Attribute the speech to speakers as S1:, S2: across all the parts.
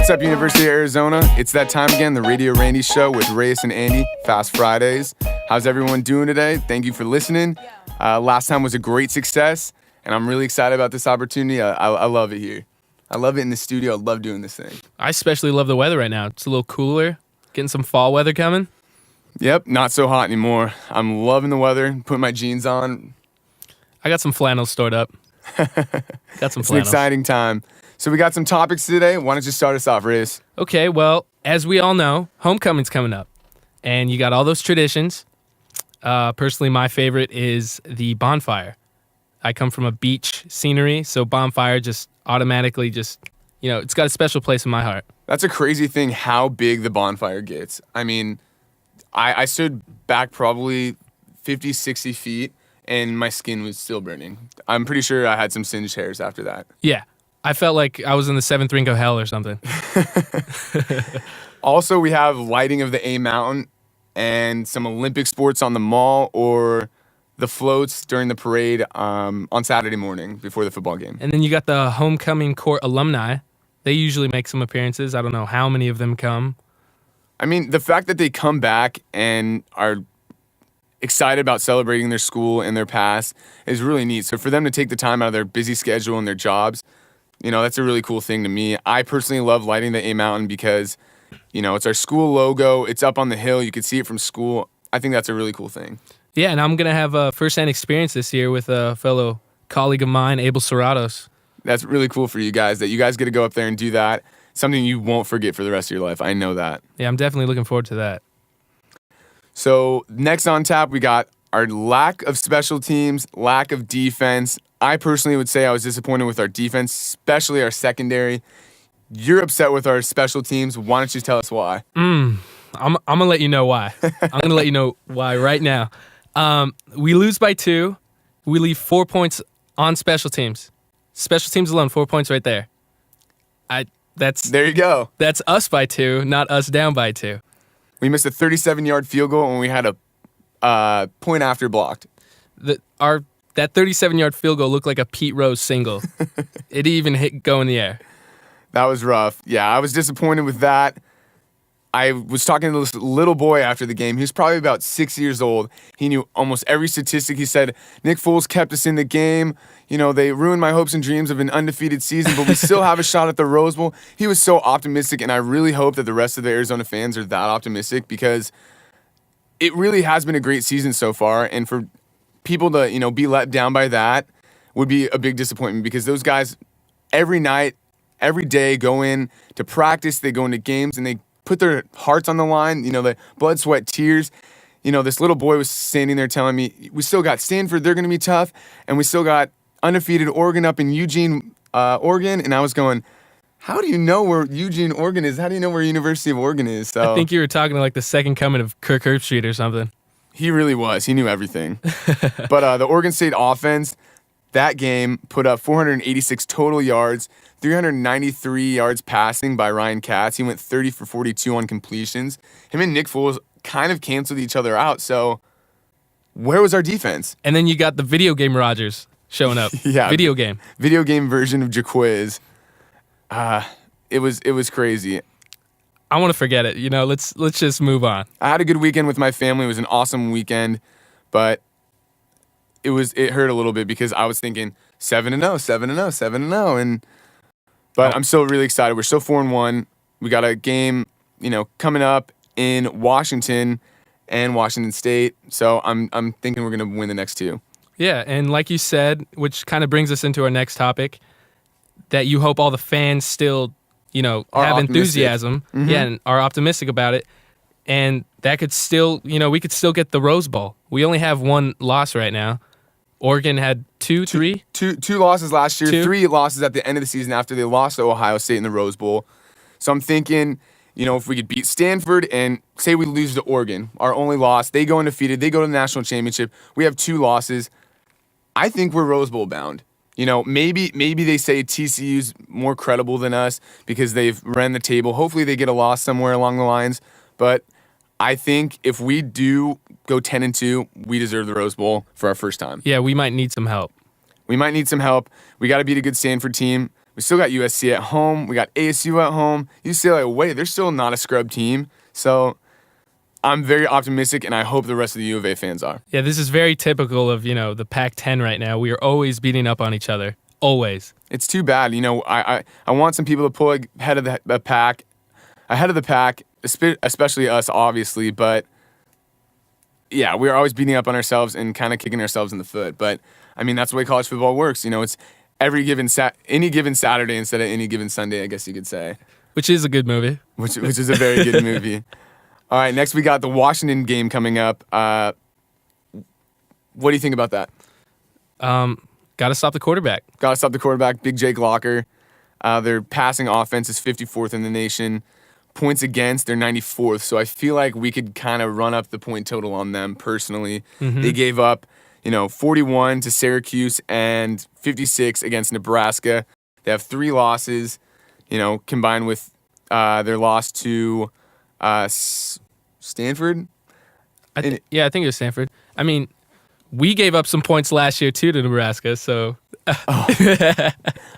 S1: What's up, University of Arizona? It's that time again, the Radio Randy Show with Reyes and Andy, Fast Fridays. How's everyone doing today? Thank you for listening. Last time was a great success, and I'm really excited about this opportunity. I love it here. I love it in the studio. I love doing this thing.
S2: I especially love the weather right now. It's a little cooler, getting some fall weather coming.
S1: Yep, not so hot anymore. I'm loving the weather, putting my jeans on.
S2: I got some flannels stored up.
S1: It's an exciting time. So we got some topics today. Why don't you start us off, Reyes?
S2: Okay, well, as we all know, homecoming's coming up. And you got all those traditions. Personally, my favorite is the bonfire. I come from a beach scenery, so bonfire just automatically it's got a special place in my heart.
S1: That's a crazy thing how big the bonfire gets. I mean, I stood back probably 50, 60 feet, and my skin was still burning. I'm pretty sure I had some singed hairs after that.
S2: Yeah. I felt like I was in the seventh ring of hell or something.
S1: Also, we have lighting of the A Mountain and some Olympic sports on the mall or the floats during the parade on Saturday morning before the football game.
S2: And then you got the homecoming court alumni. They usually make some appearances. I don't know how many of them come.
S1: I mean, the fact that they come back and are excited about celebrating their school and their past is really neat. So for them to take the time out of their busy schedule and their jobs, that's a really cool thing to me. I personally love lighting the A Mountain because, it's our school logo. It's up on the hill. You can see it from school. I think that's a really cool thing.
S2: Yeah, and I'm going to have a first-hand experience this year with a fellow colleague of mine, Abel Serratos.
S1: That's really cool for you guys, that you guys get to go up there and do that. Something you won't forget for the rest of your life. I know that.
S2: Yeah, I'm definitely looking forward to that.
S1: So next on tap, we got our lack of special teams, lack of defense. I personally would say I was disappointed with our defense, especially our secondary. You're upset with our special teams. Why don't you tell us why?
S2: I'm going to let you know why. I'm going to let you know why right now. We lose by 2. We leave 4 points on special teams. Special teams alone, 4 points right there.
S1: There you go.
S2: That's us by 2, not us down by 2.
S1: We missed a 37-yard field goal and we had a point after blocked.
S2: That 37-yard field goal looked like a Pete Rose single. It even go in the air.
S1: That was rough. Yeah, I was disappointed with that. I was talking to this little boy after the game. He was probably about 6 years old. He knew almost every statistic. He said, Nick Foles kept us in the game. They ruined my hopes and dreams of an undefeated season, but we still have a shot at the Rose Bowl. He was so optimistic, and I really hope that the rest of the Arizona fans are that optimistic because it really has been a great season so far. And for people to, be let down by that would be a big disappointment because those guys every night, every day go in to practice, they go into games, and they put their hearts on the line, the blood, sweat, tears. This little boy was standing there telling me, we still got Stanford, they're going to be tough, and we still got undefeated Oregon up in Eugene, Oregon. And I was going, how do you know where Eugene, Oregon is? How do you know where University of Oregon is? So
S2: I think you were talking to the second coming of Kirk Herbstreit or something.
S1: He really was. He knew everything. But the Oregon State offense, that game put up 486 total yards, 393 yards passing by Ryan Katz. He went 30 for 42 on completions. Him and Nick Foles kind of canceled each other out. So where was our defense?
S2: And then you got the video game Rodgers showing up.
S1: Yeah.
S2: Video game version of Jaquiz.
S1: It was crazy.
S2: I want to forget it. Let's just move on.
S1: I had a good weekend with my family. It was an awesome weekend, but it hurt a little bit because I was thinking 7-0, 7-0, 7-0, but I'm still really excited. We're still 4-1. We got a game, coming up in Washington and Washington State. So I'm thinking we're going to win the next 2.
S2: Yeah, and like you said, which kind of brings us into our next topic, that you hope all the fans still, have enthusiasm, and are optimistic about it. And that could still, we could still get the Rose Bowl. We only have 1 loss right now. Oregon had 2
S1: losses last year,
S2: 2?
S1: 3 losses at the end of the season after they lost to Ohio State in the Rose Bowl. So I'm thinking, if we could beat Stanford and say we lose to Oregon, our only loss, they go undefeated, they go to the national championship, we have 2 losses. I think we're Rose Bowl bound. Maybe they say TCU's more credible than us because they've ran the table. Hopefully they get a loss somewhere along the lines. But I think if we do go 10-2, we deserve the Rose Bowl for our first time.
S2: Yeah, we might need some help.
S1: We got to beat a good Stanford team. We still got USC at home. We got ASU at home. UCLA away. They're still not a scrub team. So I'm very optimistic, and I hope the rest of the U of A fans are.
S2: Yeah, this is very typical of, the Pac-10 right now. We are always beating up on each other. Always.
S1: It's too bad. I want some people to pull ahead of the pack, especially us, obviously. But yeah, we're always beating up on ourselves and kind of kicking ourselves in the foot. But I mean, that's the way college football works. It's any given Saturday instead of any given Sunday, I guess you could say.
S2: Which is a good movie.
S1: Which is a very good movie. All right, next we got the Washington game coming up. What do you think about that?
S2: Got to stop the quarterback.
S1: Got to stop the quarterback, Big Jake Locker. Their passing offense is 54th in the nation. Points against, they're 94th. So I feel like we could kind of run up the point total on them personally. Mm-hmm. They gave up, 41 to Syracuse and 56 against Nebraska. They have 3 losses, combined with their loss to Stanford.
S2: I think it was Stanford. I mean, we gave up some points last year too to Nebraska, so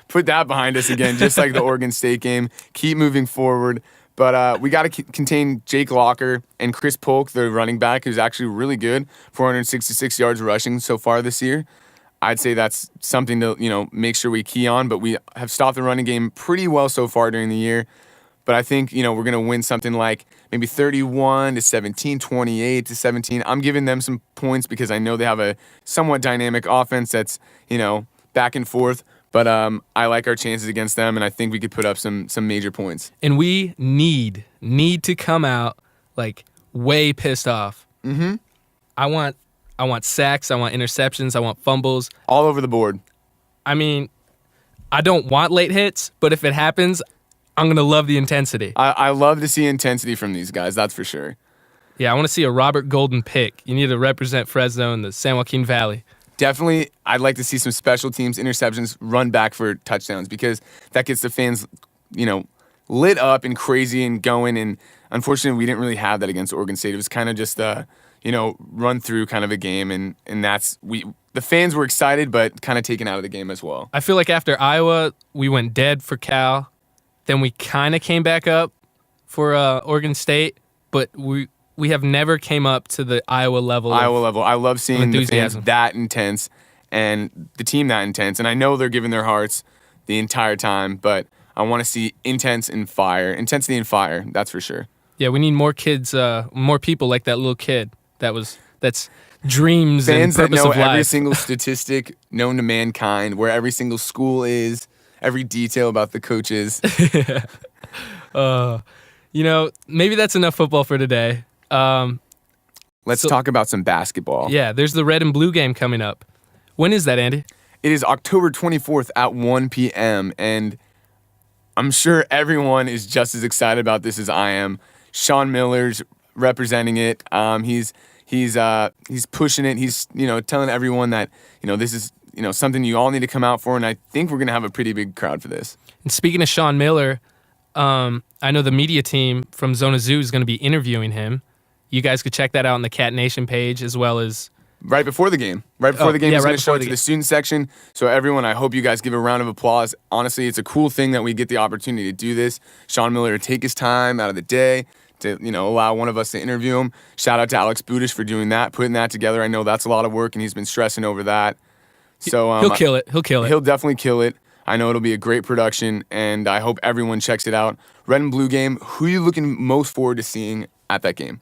S1: put that behind us again, just like the Oregon State game. Keep moving forward. But we got to contain Jake Locker and Chris Polk, the running back, who's actually really good, 466 yards rushing so far this year. I'd say that's something to, make sure we key on, but we have stopped the running game pretty well so far during the year. But I think, we're going to win something like maybe 31-17, 28-17. I'm giving them some points because I know they have a somewhat dynamic offense that's, back and forth. But I like our chances against them, and I think we could put up some major points.
S2: And we need to come out, way pissed off.
S1: Mm-hmm.
S2: I want sacks. I want interceptions. I want fumbles.
S1: All over the board.
S2: I mean, I don't want late hits, but if it happens, I'm going to love the intensity.
S1: I love to see intensity from these guys, that's for sure.
S2: Yeah, I want to see a Robert Golden pick. You need to represent Fresno and the San Joaquin Valley.
S1: Definitely, I'd like to see some special teams, interceptions, run back for touchdowns because that gets the fans, lit up and crazy and going. And unfortunately, we didn't really have that against Oregon State. It was kind of just a, run through kind of a game. And the fans were excited, but kind of taken out of the game as well.
S2: I feel like after Iowa, we went dead for Cal. Then we kind of came back up for Oregon State, but we have never came up to the Iowa level.
S1: I love seeing the fans that intense and the team that intense. And I know they're giving their hearts the entire time, but I want to see intensity and fire. That's for sure.
S2: Yeah, we need more kids, more people like that little kid. That's dreams
S1: fans
S2: and purpose
S1: that know
S2: of life.
S1: Every single statistic known to mankind, where every single school is, every detail about the coaches.
S2: Maybe that's enough football for today.
S1: Let's talk about some basketball.
S2: Yeah, there's the red and blue game coming up. When is that, Andy?
S1: It is October 24th at 1 p.m. And I'm sure everyone is just as excited about this as I am. Sean Miller's representing it. He's pushing it. He's telling everyone that this is something you all need to come out for. And I think we're gonna have a pretty big crowd for this.
S2: And speaking of Sean Miller, I know the media team from ZonaZoo is going to be interviewing him. You guys could check that out on the Cat Nation page as well as...
S1: Right before the game. He's going to show it to the student section. So everyone, I hope you guys give a round of applause. Honestly, it's a cool thing that we get the opportunity to do this. Sean Miller to take his time out of the day to allow one of us to interview him. Shout out to Alex Budish for doing that, putting that together. I know that's a lot of work, and he's been stressing over that. So
S2: he'll kill it.
S1: He'll definitely kill it. I know it'll be a great production, and I hope everyone checks it out. Red and blue game. Who are you looking most forward to seeing at that game?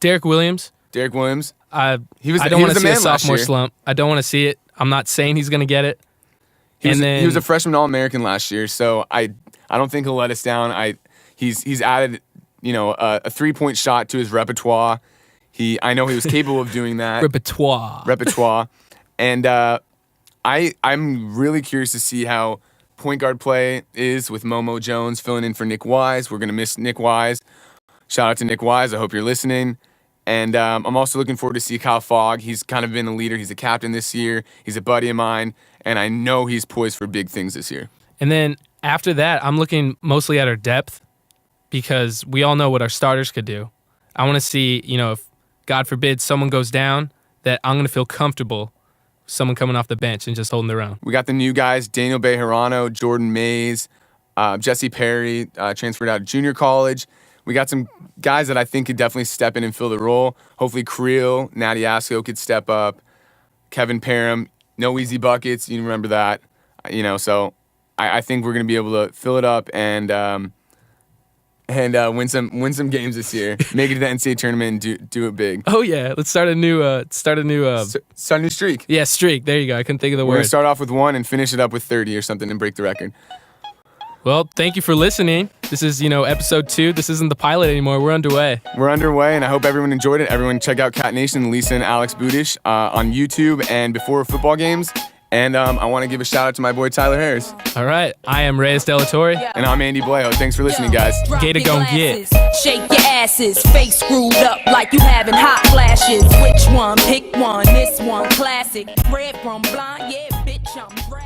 S2: Derek Williams.
S1: Derek Williams.
S2: I don't want to see a sophomore slump. I don't want to see it. I'm not saying he's going to get it.
S1: He was a freshman All-American last year, so I don't think he'll let us down. He's added a 3-point shot to his repertoire. I know he was capable of doing that. Repertoire. And I'm really curious to see how point guard play is with Momo Jones filling in for Nick Wise. We're going to miss Nick Wise. Shout out to Nick Wise. I hope you're listening. And I'm also looking forward to see Kyle Fogg. He's kind of been a leader. He's a captain this year. He's a buddy of mine. And I know he's poised for big things this year.
S2: And then after that, I'm looking mostly at our depth because we all know what our starters could do. I want to see, if God forbid someone goes down, that I'm going to feel comfortable someone coming off the bench and just holding their own.
S1: We got the new guys, Daniel Bejarano, Jordan Mays, Jesse Perry, transferred out of junior college. We got some guys that I think could definitely step in and fill the role. Hopefully Creel, Natty Asco could step up. Kevin Parham, no easy buckets. You remember that. So I think we're going to be able to fill it up and win some games this year. Make it to the NCAA tournament and do it big.
S2: Oh yeah, let's start a new
S1: Start a new streak.
S2: Yeah, streak. There you go. I couldn't think of the
S1: We're
S2: word.
S1: going to start off with 1 and finish it up with 30 or something and break the record.
S2: Well, thank you for listening. This is, episode 2. This isn't the pilot anymore. We're underway.
S1: And I hope everyone enjoyed it. Everyone check out Cat Nation, Lisa and Alex Budish on YouTube and before football games. And I want to give a shout out to my boy Tyler Harris.
S2: All right. I am Reyes de la Torre.
S1: And I'm Andy Blaho. Thanks for listening, guys.
S2: Gator gon' get.
S3: Shake your asses, face screwed up like you having hot flashes. Which one? Pick one. This one classic. Red from blind, yeah, bitch, I'm right.